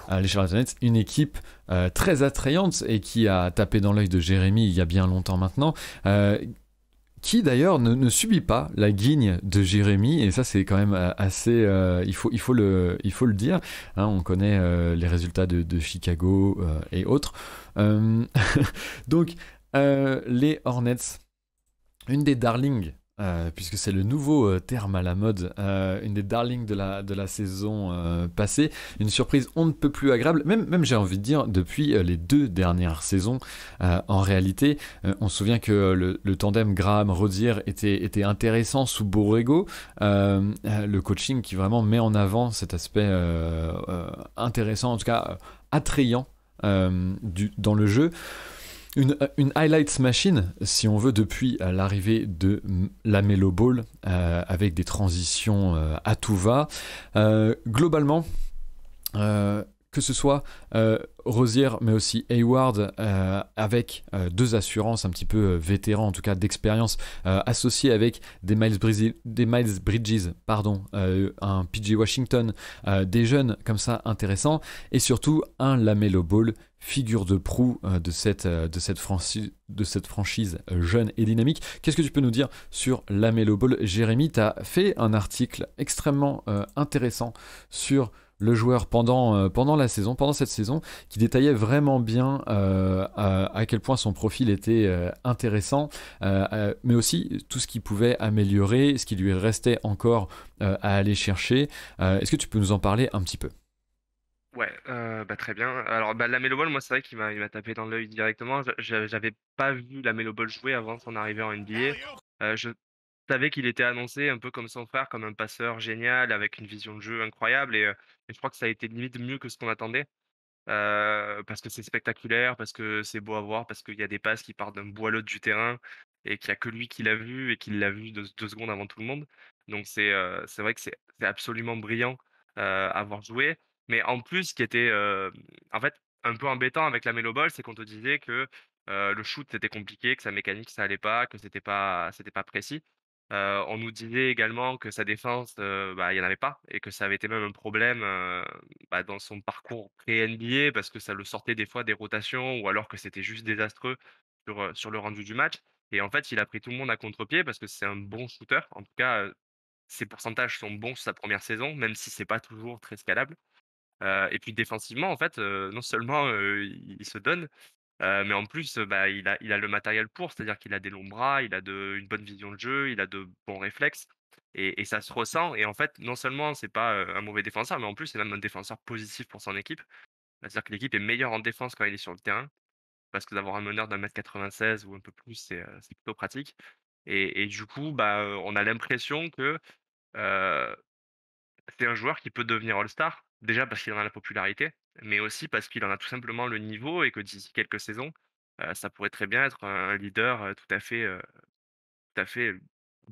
les Charlotte Hornets, une équipe très attrayante et qui a tapé dans l'œil de Jérémy il y a bien longtemps maintenant. Qui d'ailleurs ne subit pas la guigne de Jérémy, et ça c'est quand même assez, il faut le dire, hein, on connaît les résultats de Chicago et autres. Donc les Hornets, une des darlings, puisque c'est le nouveau terme à la mode, une des darlings de la saison passée, une surprise on ne peut plus agréable, même j'ai envie de dire depuis les 2 dernières saisons. En réalité, on se souvient que le tandem Graham-Rodier était intéressant sous Borrego, le coaching qui vraiment met en avant cet aspect intéressant, en tout cas attrayant dans le jeu. Une highlights machine, si on veut, depuis l'arrivée de LaMelo Ball, avec des transitions à tout va. Globalement, que ce soit Rosier, mais aussi Hayward, avec 2 assurances un petit peu vétérans, en tout cas d'expérience, associés avec des Miles Bridges, un PJ Washington, des jeunes comme ça intéressants, et surtout un LaMelo Ball, figure de proue de cette franchise jeune et dynamique. Qu'est-ce que tu peux nous dire sur LaMelo Ball, Jérémy? Tu as fait un article extrêmement intéressant sur le joueur pendant cette saison, qui détaillait vraiment bien à quel point son profil était intéressant, mais aussi tout ce qu'il pouvait améliorer, ce qui lui restait encore à aller chercher. Est-ce que tu peux nous en parler un petit peu? Ouais, très bien. Alors, Lamelo Ball, moi, c'est vrai qu'il m'a tapé dans l'œil directement. J'avais pas vu Lamelo Ball jouer avant son arrivée en NBA. Je savais qu'il était annoncé un peu comme son frère, comme un passeur génial, avec une vision de jeu incroyable. Et je crois que ça a été limite mieux que ce qu'on attendait. Parce que c'est spectaculaire, parce que c'est beau à voir, parce qu'il y a des passes qui partent d'un bout à l'autre du terrain et qu'il y a que lui qui l'a vu et qu'il l'a vu 2 secondes avant tout le monde. Donc c'est vrai que c'est absolument brillant, à voir jouer. Mais en plus, ce qui était, en fait, un peu embêtant avec la Melo Ball, c'est qu'on te disait que, le shoot, c'était compliqué, que sa mécanique, ça allait pas, que c'était pas précis. On nous disait également que sa défense, il y en avait pas et que ça avait été même un problème, dans son parcours pré-NBA parce que ça le sortait des fois des rotations ou alors que c'était juste désastreux sur le rendu du match. Et en fait, il a pris tout le monde à contre-pied parce que c'est un bon shooter. En tout cas, ses pourcentages sont bons sur sa première saison, même si c'est pas toujours très scalable. Et puis défensivement, en fait, non seulement, il se donne, mais en plus, il a le matériel pour, c'est-à-dire qu'il a des longs bras, il a une bonne vision de jeu, il a de bons réflexes et ça se ressent. Et en fait, non seulement c'est pas, un mauvais défenseur, mais en plus c'est même un défenseur positif pour son équipe. C'est-à-dire que l'équipe est meilleure en défense quand il est sur le terrain, parce que d'avoir un meneur d'1,96 m ou un peu plus, c'est plutôt pratique. Et du coup, on a l'impression que, heu, c'est un joueur qui peut devenir All-Star. Déjà parce qu'il en a la popularité, mais aussi parce qu'il en a tout simplement le niveau et que d'ici quelques saisons, ça pourrait très bien être un leader, tout à fait,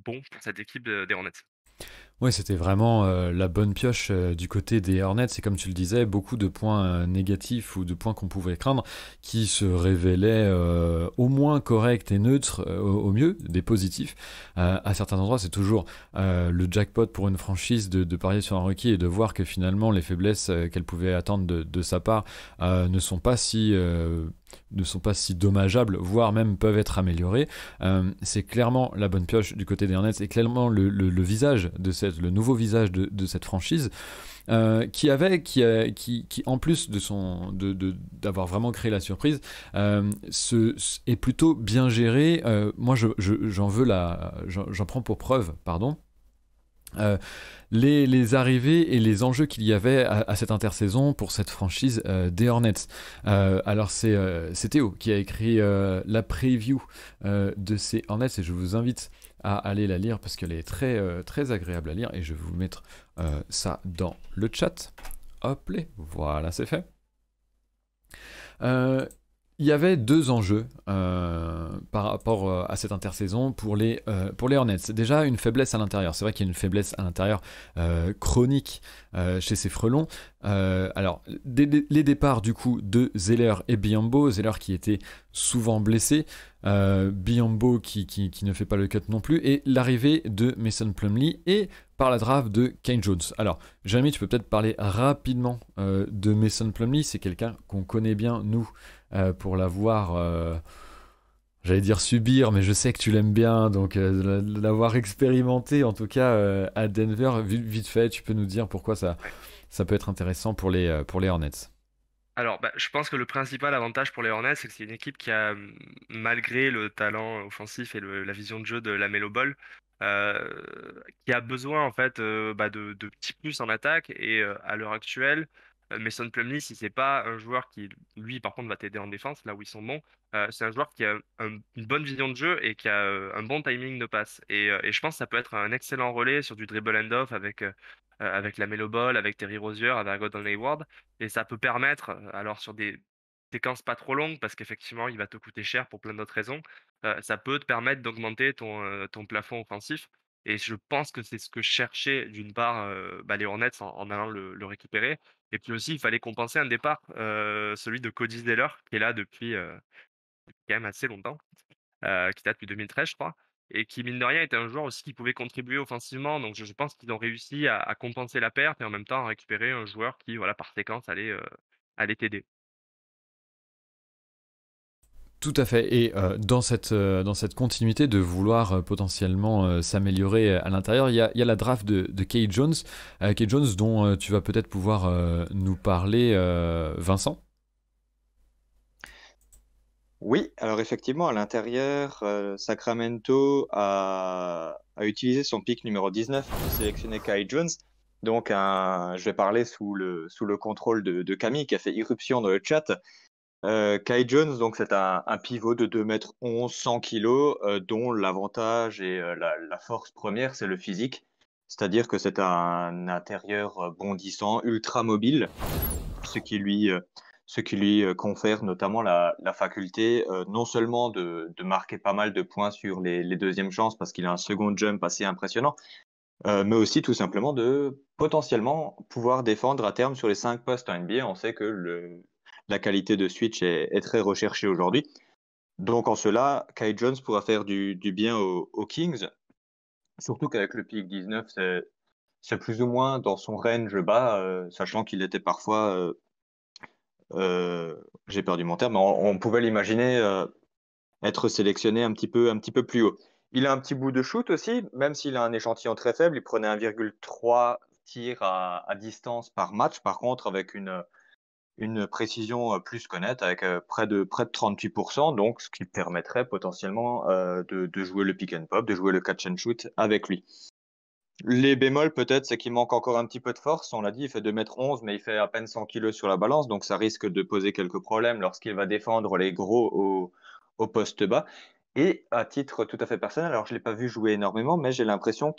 bon pour cette équipe de des Hornets. Ouais, c'était vraiment la bonne pioche du côté des Hornets. Et comme tu le disais, beaucoup de points négatifs ou de points qu'on pouvait craindre qui se révélaient au moins corrects et neutres, au mieux, des positifs. À certains endroits, c'est toujours le jackpot pour une franchise de parier sur un rookie et de voir que finalement les faiblesses qu'elle pouvait attendre de sa part ne sont pas si dommageables, voire même peuvent être améliorées. C'est clairement la bonne pioche du côté des Hornets, c'est clairement le visage le nouveau visage de cette franchise. Qui en plus d'avoir vraiment créé la surprise, est plutôt bien géré. Moi, j'en prends pour preuve, pardon, euh, les arrivées et les enjeux qu'il y avait à cette intersaison pour cette franchise des Hornets. Alors c'est Théo qui a écrit la preview de ces Hornets et je vous invite à aller la lire parce qu'elle est très agréable à lire et je vais vous mettre ça dans le chat. Hop, voilà, c'est fait. Euh, Il y avait deux enjeux par rapport à cette intersaison pour les Hornets. C'est déjà une faiblesse à l'intérieur. C'est vrai qu'il y a une faiblesse à l'intérieur chronique chez ces frelons. Alors, les départs du coup de Zeller et Biyombo. Zeller qui était souvent blessé. Biyombo qui ne fait pas le cut non plus. Et l'arrivée de Mason Plumlee et par la draft de Kane Jones. Alors, Jérémy, tu peux peut-être parler rapidement de Mason Plumlee. C'est quelqu'un qu'on connaît bien, nous, pour l'avoir, j'allais dire subir, mais je sais que tu l'aimes bien, donc l'avoir expérimenté, en tout cas à Denver, vite fait, tu peux nous dire pourquoi Ouais. ça peut être intéressant pour les Hornets. Alors, je pense que le principal avantage pour les Hornets, c'est que c'est une équipe qui a, malgré le talent offensif et la vision de jeu de la Melo Ball, qui a besoin en fait de petits plus en attaque. Et à l'heure actuelle, Mason Plumlee, si c'est pas un joueur qui, lui, par contre, va t'aider en défense, là où ils sont bons, c'est un joueur qui a une bonne vision de jeu et qui a un bon timing de passe. Et je pense que ça peut être un excellent relais sur du dribble and off avec la Melo Ball, avec Terry Rozier, avec Gordon Hayward. Et ça peut permettre, alors sur des séquences pas trop longues, parce qu'effectivement, il va te coûter cher pour plein d'autres raisons, ça peut te permettre d'augmenter ton plafond offensif. Et je pense que c'est ce que cherchaient d'une part les Hornets en allant le récupérer. Et puis aussi, il fallait compenser un départ, celui de Cody Zeller, qui est là depuis quand même assez longtemps, qui date depuis 2013, je crois, et qui, mine de rien, était un joueur aussi qui pouvait contribuer offensivement. Donc, je pense qu'ils ont réussi à compenser la perte et en même temps à récupérer un joueur qui, voilà, par séquence, allait t'aider. Tout à fait. Et dans cette continuité de vouloir potentiellement s'améliorer à l'intérieur, il y a la draft de Kay Jones. Kay Jones dont tu vas peut-être pouvoir nous parler, Vincent. Oui, alors effectivement, à l'intérieur, Sacramento a utilisé son pick numéro 19 pour sélectionner Kai Jones. Donc, je vais parler sous le contrôle de Camille qui a fait irruption dans le chat. Kai Jones, donc c'est un pivot de 2 m 11, 100 kilos, dont l'avantage et la force première, c'est le physique. C'est-à-dire que c'est un intérieur bondissant, ultra mobile, ce qui lui, euh, ce qui lui confère notamment la faculté non seulement de marquer pas mal de points sur les deuxièmes chances parce qu'il a un second jump assez impressionnant, mais aussi tout simplement de potentiellement pouvoir défendre à terme sur les 5 postes en NBA. On sait que la qualité de switch est très recherchée aujourd'hui. Donc en cela, Kai Jones pourra faire du bien aux Kings, surtout qu'avec le pick 19, c'est plus ou moins dans son range bas, sachant qu'il était parfois, j'ai perdu mon terme, mais on pouvait l'imaginer être sélectionné un petit peu plus haut. Il a un petit bout de shoot aussi, même s'il a un échantillon très faible. Il prenait 1,3 tirs à distance par match, par contre, avec une précision plus qu'honnête, avec près de 38%, donc ce qui permettrait potentiellement de jouer le pick and pop, de jouer le catch and shoot avec lui. Les bémols, peut-être, c'est qu'il manque encore un petit peu de force. On l'a dit, il fait 2 m 11, mais il fait à peine 100 kilos sur la balance, donc ça risque de poser quelques problèmes lorsqu'il va défendre les gros au poste bas. Et à titre tout à fait personnel, alors je ne l'ai pas vu jouer énormément, mais j'ai l'impression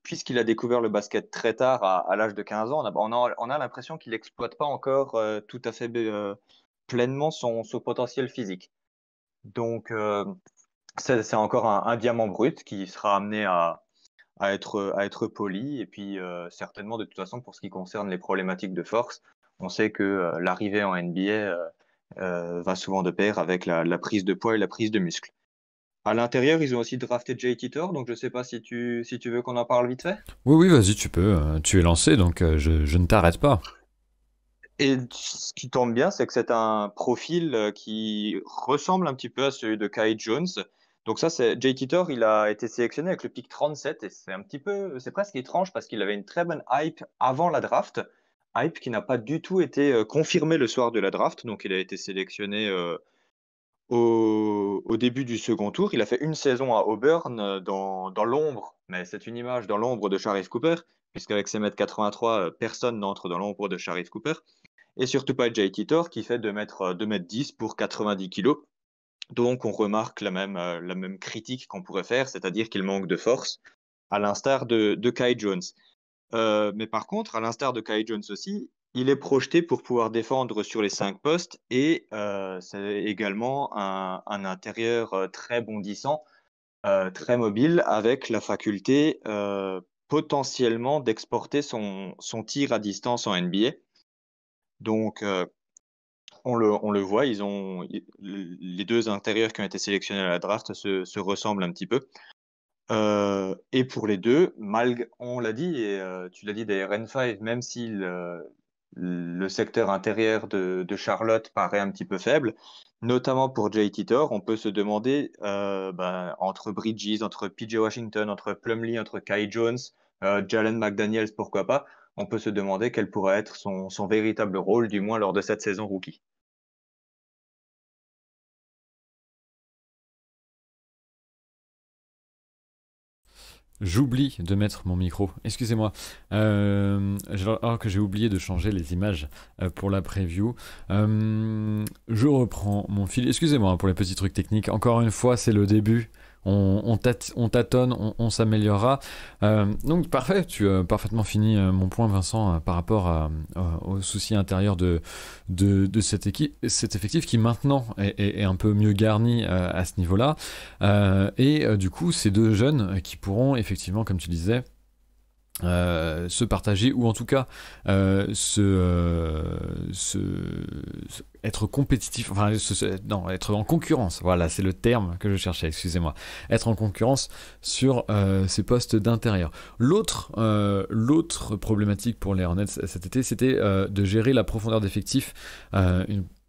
puisqu'il a découvert le basket très tard, à l'âge de 15 ans, on a l'impression qu'il n'exploite pas encore tout à fait pleinement son potentiel physique. Donc, c'est encore un diamant brut qui sera amené à être poli. Et puis, certainement, de toute façon, pour ce qui concerne les problématiques de force, on sait que l'arrivée en NBA va souvent de pair avec la prise de poids et la prise de muscle. À l'intérieur, ils ont aussi drafté Jay Titor, donc je ne sais pas si tu veux qu'on en parle vite fait. Oui, oui, vas-y, tu peux. Tu es lancé, donc je ne t'arrête pas. Et ce qui tombe bien, c'est que c'est un profil qui ressemble un petit peu à celui de Kai Jones. Donc ça, c'est Jay Titor, il a été sélectionné avec le pick 37 et c'est presque étrange parce qu'il avait une très bonne hype avant la draft, hype qui n'a pas du tout été confirmée le soir de la draft. Donc il a été sélectionné au début du second tour. Il a fait une saison à Auburn dans l'ombre, mais c'est une image dans l'ombre de Sharif Cooper, puisqu'avec ses 1,83 m, personne n'entre dans l'ombre de Sharif Cooper. Et surtout pas Jay Titor qui fait 2 m 10 pour 90 kilos. Donc on remarque la même critique qu'on pourrait faire, c'est-à-dire qu'il manque de force, à l'instar de Kai Jones. Mais par contre, à l'instar de Kai Jones aussi, Il est projeté pour pouvoir défendre sur les 5 postes et c'est également un intérieur très bondissant, très mobile, avec la faculté potentiellement d'exporter son tir à distance en NBA. Donc, on le voit, les deux intérieurs qui ont été sélectionnés à la draft se ressemblent un petit peu. Et pour les deux, on l'a dit, et tu l'as dit d'ailleurs, N5, même si le secteur intérieur de Charlotte paraît un petit peu faible, notamment pour Jay Titor, on peut se demander entre Bridges, entre PJ Washington, entre Plumlee, entre Kai Jones, Jalen McDaniels, pourquoi pas, on peut se demander quel pourrait être son véritable rôle, du moins lors de cette saison rookie. J'oublie de mettre mon micro, excusez-moi. Alors que j'ai oublié de changer les images pour la preview. Je reprends mon fil. Excusez-moi pour les petits trucs techniques. Encore une fois, c'est le début. On tâtonne, on s'améliorera. Donc parfait, tu as parfaitement fini mon point, Vincent, par rapport aux soucis intérieurs de cette équipe, cet effectif qui maintenant est un peu mieux garni à ce niveau-là. Et du coup, ces deux jeunes qui pourront effectivement, comme tu disais, se partager ou en tout cas être compétitif, enfin non, être en concurrence, voilà, c'est le terme que je cherchais, excusez-moi, être en concurrence sur ces postes d'intérieur. L'autre problématique pour les Hornets cet été, c'était de gérer la profondeur d'effectif.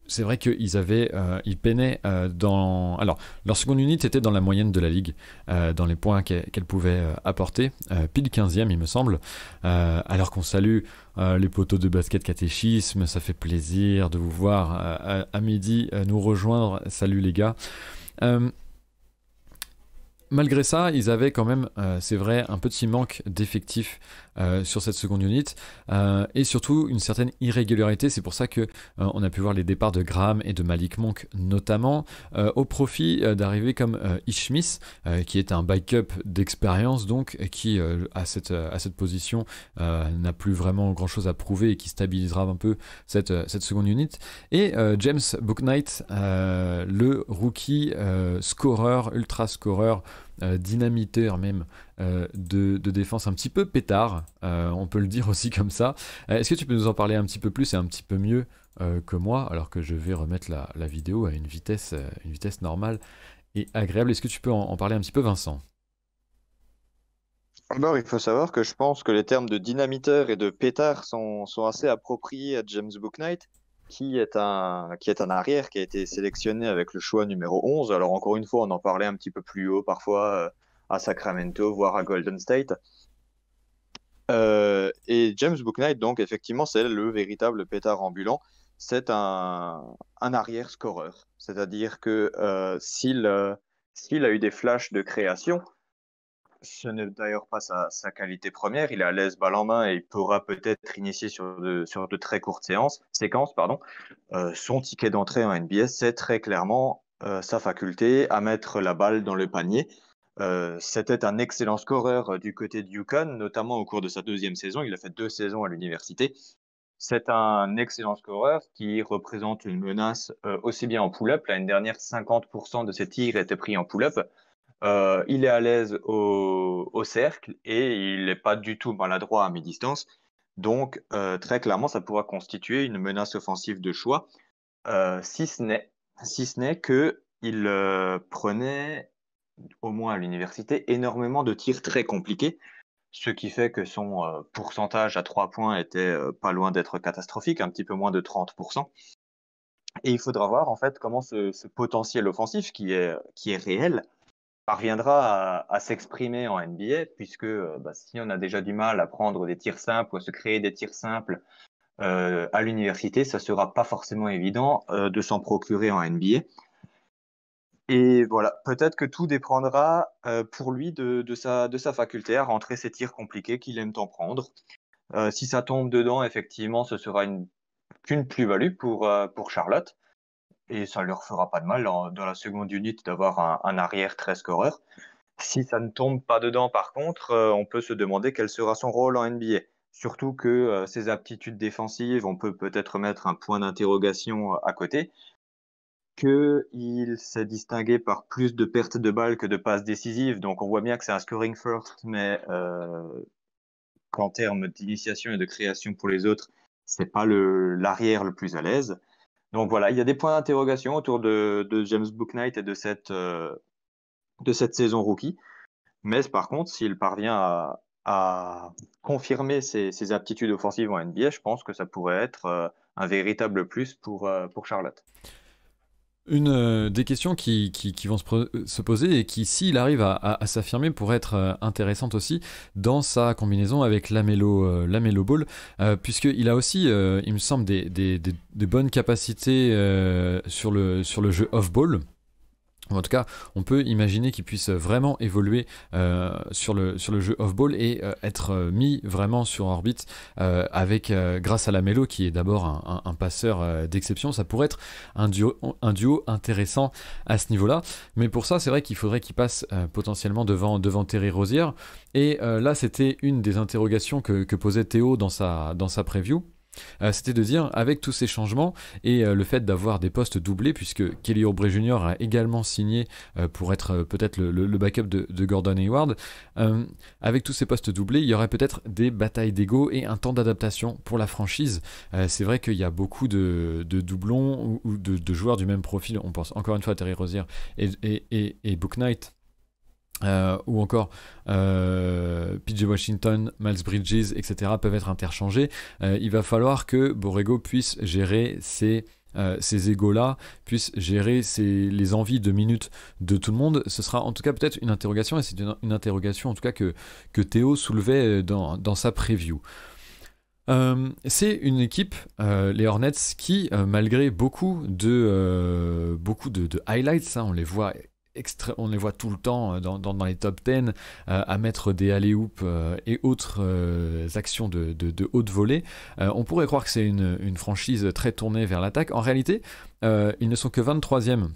C'est vrai qu'ils peinaient dans... Alors, leur seconde unité était dans la moyenne de la ligue, dans les points qu'elle pouvait apporter, pile 15e il me semble, alors qu'on salue les poteaux de basket catéchisme, ça fait plaisir de vous voir à midi nous rejoindre, salut les gars. Malgré ça, ils avaient quand même, c'est vrai, un petit manque d'effectifs sur cette seconde unit et surtout une certaine irrégularité. C'est pour ça que on a pu voir les départs de Graham et de Malik Monk notamment au profit d'arrivées comme Ish Smith qui est un backup d'expérience donc qui à cette position n'a plus vraiment grand chose à prouver et qui stabilisera un peu cette seconde unit. Et James Bouknight, le rookie scoreur, ultra scoreur, dynamiteur même de défense un petit peu pétard, on peut le dire aussi comme ça. Est-ce que tu peux nous en parler un petit peu plus et un petit peu mieux que moi, alors que je vais remettre la vidéo à une vitesse normale et agréable. Est-ce que tu peux en parler un petit peu, Vincent? Alors, il faut savoir que je pense que les termes de dynamiteur et de pétard sont assez appropriés à James Bouknight, qui est un arrière qui a été sélectionné avec le choix numéro 11. Alors, encore une fois, on en parlait un petit peu plus haut, parfois à Sacramento, voire à Golden State. Et James Bouknight, donc, effectivement, c'est le véritable pétard ambulant. C'est un arrière-scoreur. C'est-à-dire que s'il a eu des flashs de création, ce n'est d'ailleurs pas sa qualité première. Il est à l'aise balle en main et il pourra peut-être initier sur de très courtes séquences. Pardon. Son ticket d'entrée en NBA, c'est très clairement sa faculté à mettre la balle dans le panier. C'était un excellent scoreur du côté de UConn, notamment au cours de sa deuxième saison. Il a fait 2 saisons à l'université. C'est un excellent scoreur qui représente une menace aussi bien en pull-up. L'année dernière, 50% de ses tirs étaient pris en pull-up. Il est à l'aise au cercle et il n'est pas du tout maladroit à mi-distance. Donc, très clairement, ça pourra constituer une menace offensive de choix, si ce n'est qu'il prenait, au moins à l'université, énormément de tirs très compliqués, ce qui fait que son pourcentage à 3 points était pas loin d'être catastrophique, un petit peu moins de 30%. Et il faudra voir en fait comment ce potentiel offensif qui est réel parviendra à s'exprimer en NBA, puisque si on a déjà du mal à prendre des tirs simples ou à se créer des tirs simples à l'université, ça sera pas forcément évident de s'en procurer en NBA. Et voilà, peut-être que tout dépendra pour lui de sa faculté à rentrer ces tirs compliqués qu'il aime tant prendre. Si ça tombe dedans, effectivement, ce sera qu'une plus-value pour Charlotte. Et ça leur fera pas de mal dans la seconde unité d'avoir un arrière très scoreur. Si ça ne tombe pas dedans, par contre, on peut se demander quel sera son rôle en NBA. surtout que ses aptitudes défensives, on peut peut-être mettre un point d'interrogation à côté. Qu'il s'est distingué par plus de pertes de balles que de passes décisives, donc on voit bien que c'est un scoring first, mais qu'en termes d'initiation et de création pour les autres, c'est pas l'arrière le plus à l'aise. Donc voilà, il y a des points d'interrogation autour de James Bouknight et de cette saison rookie. Mais par contre, s'il parvient à confirmer ses aptitudes offensives en NBA, je pense que ça pourrait être un véritable plus pour Charlotte. Une des questions qui vont se poser et qui, s'il arrive à s'affirmer, pourrait être intéressante aussi dans sa combinaison avec Lamelo Ball, puisqu'il a aussi, il me semble, des bonnes capacités sur le jeu off-ball. En tout cas, on peut imaginer qu'il puisse vraiment évoluer sur le jeu off-ball et être mis vraiment sur orbite grâce à Lamelo, qui est d'abord un passeur d'exception. Ça pourrait être un duo intéressant à ce niveau-là. Mais pour ça, c'est vrai qu'il faudrait qu'il passe potentiellement devant Terry Rozier. Et là, c'était une des interrogations que posait Théo dans sa preview. C'était de dire, avec tous ces changements et le fait d'avoir des postes doublés, puisque Kelly Oubre Jr. a également signé pour être peut-être le backup de Gordon Hayward, avec tous ces postes doublés, il y aurait peut-être des batailles d'ego et un temps d'adaptation pour la franchise. C'est vrai qu'il y a beaucoup de doublons ou de joueurs du même profil. On pense encore une fois à Terry Rozier et Bouknight. Ou encore PJ Washington, Miles Bridges, etc. peuvent être interchangés. Il va falloir que Borrego puisse gérer ces égos-là, puisse gérer les envies de minutes de tout le monde. Ce sera en tout cas peut-être une interrogation, et c'est une interrogation en tout cas que Théo soulevait dans sa preview. C'est une équipe, les Hornets, qui, malgré beaucoup de highlights, hein, on les voit tout le temps dans les top 10 à mettre des alley-oops et autres actions de haute volée. On pourrait croire que c'est une franchise très tournée vers l'attaque. En réalité, ils ne sont que 23e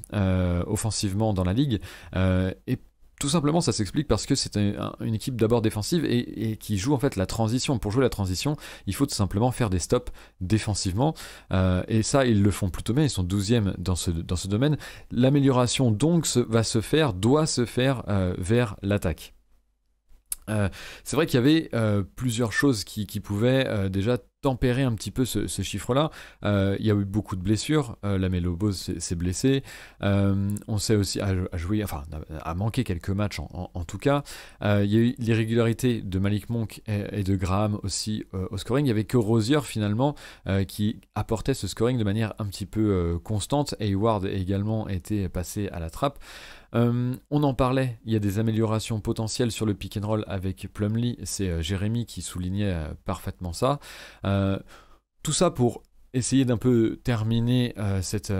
offensivement dans la ligue. Et tout simplement, ça s'explique parce que c'est une équipe d'abord défensive et qui joue en fait la transition. Pour jouer la transition, il faut tout simplement faire des stops défensivement. Et ça, ils le font plutôt bien. Ils sont 12e dans ce domaine. L'amélioration donc doit se faire vers l'attaque. C'est vrai qu'il y avait plusieurs choses qui pouvaient déjà tempérer un petit peu ce chiffre-là. Il y a eu beaucoup de blessures. Lamelo Ball s'est blessé. On sait aussi à manquer quelques matchs en tout cas. Il y a eu l'irrégularité de Malik Monk et de Graham aussi au scoring. Il y avait que Rozier finalement qui apportait ce scoring de manière un petit peu constante. Hayward également était passé à la trappe. On en parlait, il y a des améliorations potentielles sur le pick and roll avec Plumlee, c'est Jérémy qui soulignait parfaitement ça. Tout ça pour essayer d'un peu terminer cette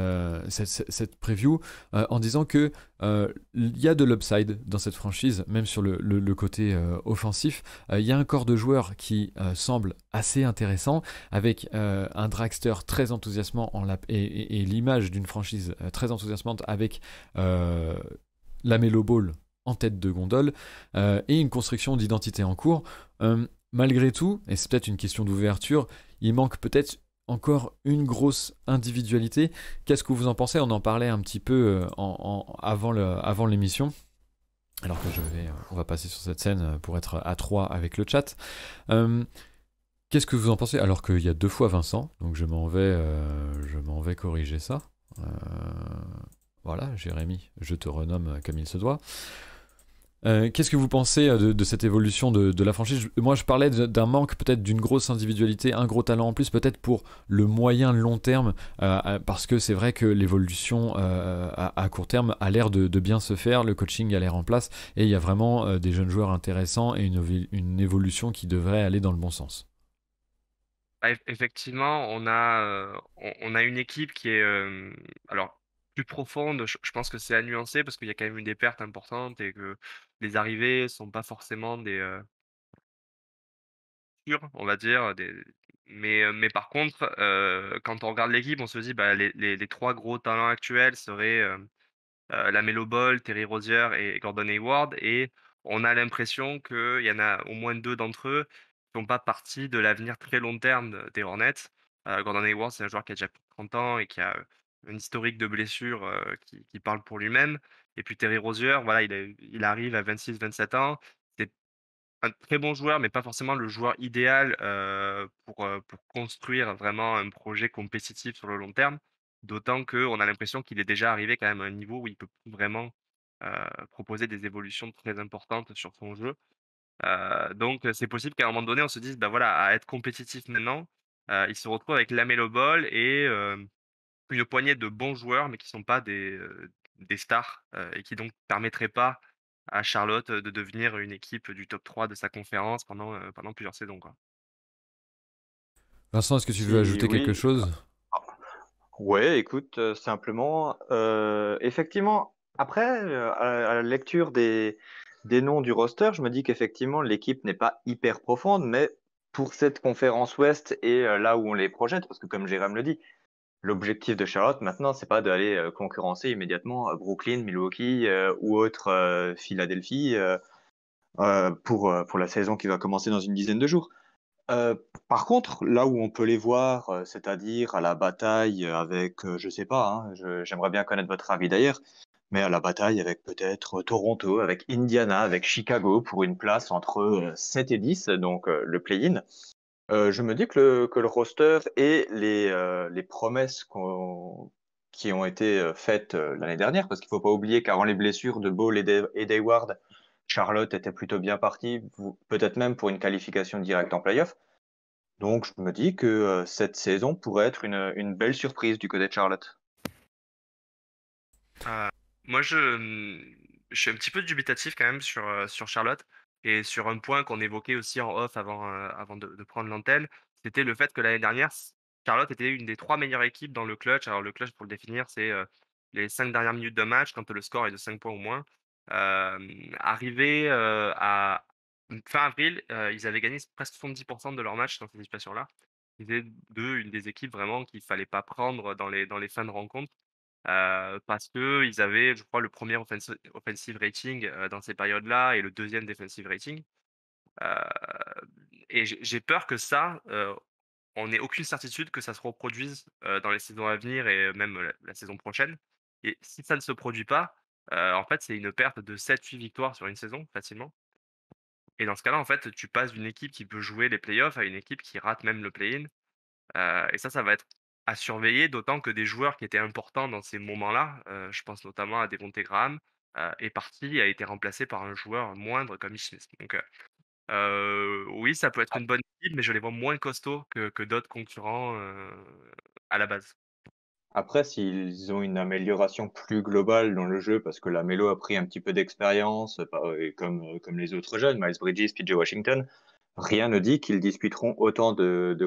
preview en disant que il y a de l'upside dans cette franchise, même sur le côté offensif. Il y a un corps de joueurs qui semble assez intéressant, avec un dragster très enthousiasmant et l'image d'une franchise très enthousiasmante avec Lamelo Ball en tête de gondole et une construction d'identité en cours. Malgré tout, et c'est peut-être une question d'ouverture, il manque peut-être encore une grosse individualité. Qu'est-ce que vous en pensez ? On en parlait un petit peu avant l'émission. Alors que on va passer sur cette scène pour être à 3 avec le chat. Qu'est-ce que vous en pensez ? Alors qu'il y a 2 fois Vincent, donc je m'en vais corriger ça. Voilà, Jérémy, je te renomme comme il se doit. Qu'est-ce que vous pensez de cette évolution de la franchise ? Moi, je parlais d'un manque, peut-être d'une grosse individualité, un gros talent en plus, peut-être pour le moyen long terme, parce que c'est vrai que l'évolution à court terme a l'air de bien se faire, le coaching a l'air en place, et il y a vraiment des jeunes joueurs intéressants et une évolution qui devrait aller dans le bon sens. Effectivement, on a une équipe qui est alors plus profonde. Je pense que c'est à nuancer parce qu'il y a quand même eu des pertes importantes et que les arrivées sont pas forcément des sûres, on va dire. Mais par contre, quand on regarde l'équipe, on se dit bah, les 3 gros talents actuels seraient Lamelo Ball, Terry Rozier et Gordon Hayward. Et on a l'impression qu'il y en a au moins 2 d'entre eux font pas partie de l'avenir très long terme des Hornets. Gordon Hayward, c'est un joueur qui a déjà plus de 30 ans et qui a un historique de blessures qui parle pour lui-même. Et puis Terry Rozier, voilà, il arrive à 26-27 ans. C'est un très bon joueur, mais pas forcément le joueur idéal pour construire vraiment un projet compétitif sur le long terme. D'autant qu'on a l'impression qu'il est déjà arrivé quand même à un niveau où il peut plus vraiment proposer des évolutions très importantes sur son jeu. Donc c'est possible qu'à un moment donné, on se dise: «Bah, voilà, à être compétitif maintenant», il se retrouve avec LaMelo Ball et une poignée de bons joueurs, mais qui sont pas des stars, et qui donc permettraient pas à Charlotte, de devenir une équipe du top 3 de sa conférence pendant plusieurs saisons, quoi. Vincent, est-ce que tu veux Si ajouter quelque oui, chose? ouais, écoute, simplement, effectivement, après, à la lecture des noms du roster, je me dis qu'effectivement, l'équipe n'est pas hyper profonde, mais pour cette conférence Ouest et là où on les projette, parce que comme Jérém le dit, l'objectif de Charlotte maintenant, c'est pas d'aller concurrencer immédiatement Brooklyn, Milwaukee ou autre Philadelphie pour la saison qui va commencer dans une dizaine de jours. Euh, Par contre, là où on peut les voir, c'est-à-dire à la bataille avec, je sais pas, hein, j'aimerais bien connaître votre avis d'ailleurs, mais à la bataille avec peut-être Toronto, avec Indiana, avec Chicago pour une place entre 7 et 10, donc le play-in. Je me dis que le roster et les promesses qui ont été faites l'année dernière, parce qu'il faut pas oublier qu'avant les blessures de Ball et d'Hayward, Charlotte était plutôt bien partie, peut-être même pour une qualification directe en playoff. Donc je me dis que cette saison pourrait être une belle surprise du côté de Charlotte. Heu, Moi je suis un petit peu dubitatif quand même sur Charlotte et sur un point qu'on évoquait aussi en off avant de prendre l'antenne. C'était le fait que l'année dernière, Charlotte était une des 3 meilleures équipes dans le clutch. Alors le clutch pour le définir, c'est les 5 dernières minutes d'un match quand le score est de 5 points ou moins. Arrivés à fin avril, ils avaient gagné presque 70 de leurs matchs dans ces situations-là. Ils étaient une des équipes vraiment qu'il fallait pas prendre dans les fins de rencontre. Parce qu'ils avaient, je crois, le premier offensive rating, dans ces périodes-là et le deuxième defensive rating. Heu et j'ai peur que ça, on ait aucune certitude que ça se reproduise, dans les saisons à venir et même la saison prochaine. Et si ça ne se produit pas, en fait, c'est une perte de 7-8 victoires sur une saison facilement. Et dans ce cas-là, en fait, tu passes d'une équipe qui peut jouer les playoffs à une équipe qui rate même le play-in. Et ça va être à surveiller, d'autant que des joueurs qui étaient importants dans ces moments-là, je pense notamment à Devonte Graham, est parti, a été remplacé par un joueur moindre comme Ish Smith. Donc, oui, ça peut être une bonne équipe, mais je les vois moins costauds que d'autres concurrents, à la base. Après, s'ils ont une amélioration plus globale dans le jeu, parce que la Melo a pris un petit peu d'expérience, et comme les autres jeunes, Miles Bridges, PJ Washington, rien ne dit qu'ils disputeront autant de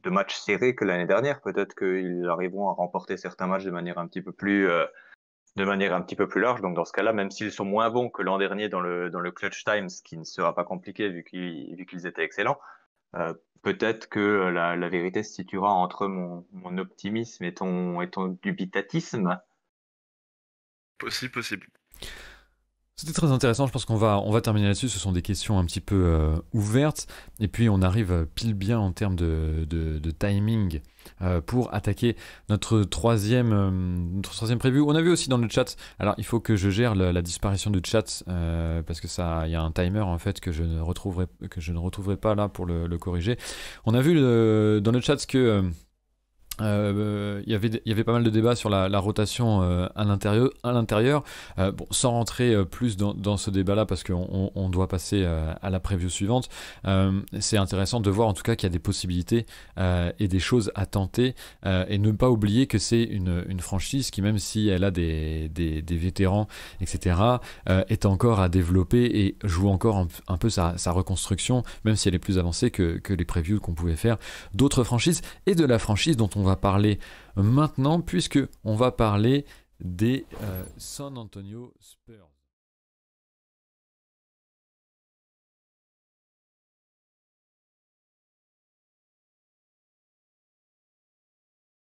matchs serrés que l'année dernière. Peut-être qu'ils arriveront à remporter certains matchs de manière un petit peu plus large. Donc dans ce cas-là, même s'ils sont moins bons que l'an dernier dans le clutch time, ce qui ne sera pas compliqué vu qu'ils étaient excellents, euh, peut-être que la vérité se situera entre mon optimisme et ton dubitatisme. Possible, possible. C'était très intéressant, je pense qu'on va terminer là-dessus, ce sont des questions un petit peu ouvertes, et puis on arrive pile bien en termes de timing pour attaquer notre troisième preview. On a vu aussi dans le chat, alors il faut que je gère la disparition du chat, parce que il y a un timer en fait que je ne retrouverai pas là pour le corriger. On a vu dans le chat que... il y avait pas mal de débats sur la rotation à l'intérieur. Bon, sans rentrer plus dans ce débat-là parce qu'on doit passer à la preview suivante. C'est intéressant de voir en tout cas qu'il y a des possibilités et des choses à tenter et ne pas oublier que c'est une franchise qui, même si elle a des vétérans, etc., est encore à développer et joue encore un peu sa reconstruction, même si elle est plus avancée que les previews qu'on pouvait faire d'autres franchises et de la franchise dont on va parler maintenant, puisque on va parler des San Antonio Spurs.